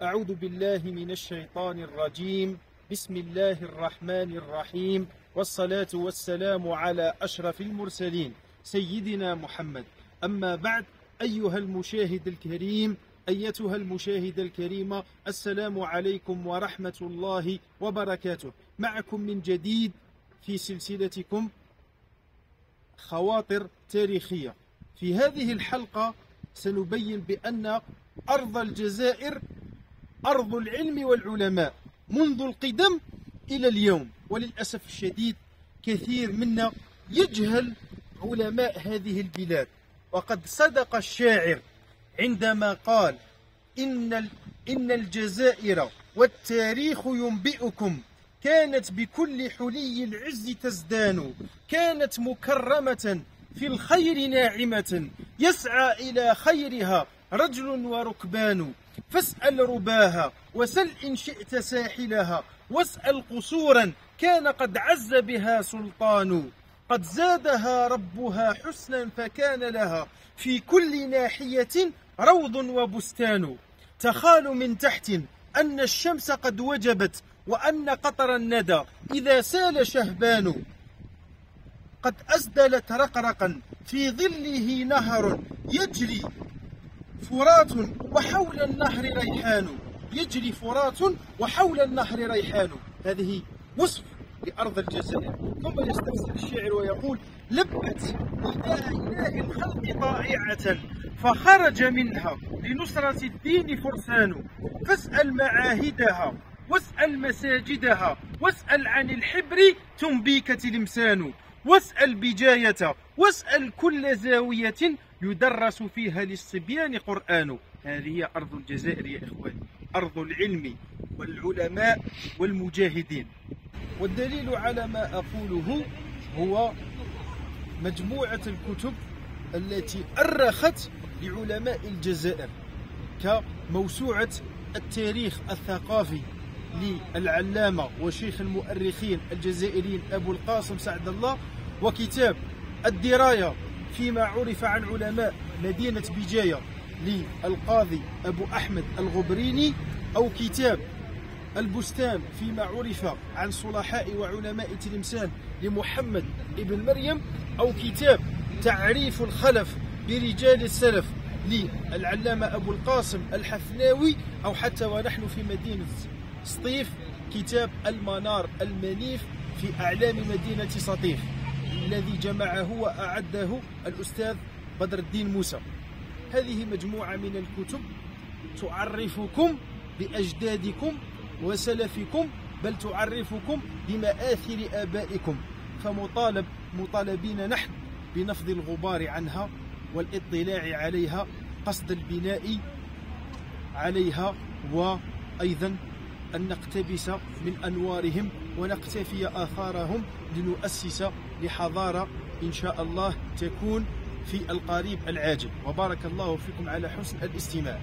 أعوذ بالله من الشيطان الرجيم. بسم الله الرحمن الرحيم، والصلاة والسلام على أشرف المرسلين سيدنا محمد. أما بعد، أيها المشاهد الكريم، أيتها المشاهدة الكريمة، السلام عليكم ورحمة الله وبركاته. معكم من جديد في سلسلتكم خواطر تاريخية. في هذه الحلقة سنبين بأن أرض الجزائر أرض العلم والعلماء منذ القدم إلى اليوم، وللأسف الشديد كثير منا يجهل علماء هذه البلاد. وقد صدق الشاعر عندما قال: إن الجزائر والتاريخ ينبئكم كانت بكل حلي العز تزدان، كانت مكرمة في الخير ناعمة، يسعى إلى خيرها رجل وركبان. فاسأل رباها وسل إن شئت ساحلها، واسأل قصورا كان قد عز بها سلطان. قد زادها ربها حسنا فكان لها في كل ناحية روض وبستان. تخال من تحت أن الشمس قد وجبت، وأن قطر الندى إذا سال شهبان. قد أسدلت رقرقا في ظله نهر يجري فرات وحول النهر ريحان، يجري فرات وحول النهر ريحان. هذه وصف لأرض الجزائر. ثم يسترسل الشاعر ويقول: لبت نداء إله الخلق طائعة، فخرج منها لنصرة الدين فرسان. فاسأل معاهدها واسأل مساجدها، واسأل عن الحبر تنبيك تلمسان. واسأل بجاية واسأل كل زاوية يدرس فيها للصبيان قرآن. هذه هي أرض الجزائر يا إخواني، أرض العلم والعلماء والمجاهدين. والدليل على ما أقوله هو مجموعة الكتب التي أرخت لعلماء الجزائر، كموسوعة التاريخ الثقافي للعلامة وشيخ المؤرخين الجزائريين أبو القاسم سعد الله، وكتاب الدراية فيما عرف عن علماء مدينة بجاية للقاضي أبو أحمد الغبريني، أو كتاب البستان فيما عرف عن صلحاء وعلماء تلمسان لمحمد ابن مريم، أو كتاب تعريف الخلف برجال السلف للعلامة أبو القاسم الحفناوي، أو حتى ونحن في مدينة سطيف كتاب المنار المنيف في أعلام مدينة سطيف، الذي جمعه وأعده الأستاذ بدر الدين موسى. هذه مجموعة من الكتب تعرفكم بأجدادكم وسلفكم، بل تعرفكم بمآثر آبائكم، مطالبين نحن بنفض الغبار عنها والاطلاع عليها قصد البناء عليها، وأيضا أن نقتبس من أنوارهم ونقتفي آثارهم لنؤسس لحضارة إن شاء الله تكون في القريب العاجل. وبارك الله فيكم على حسن الاستماع.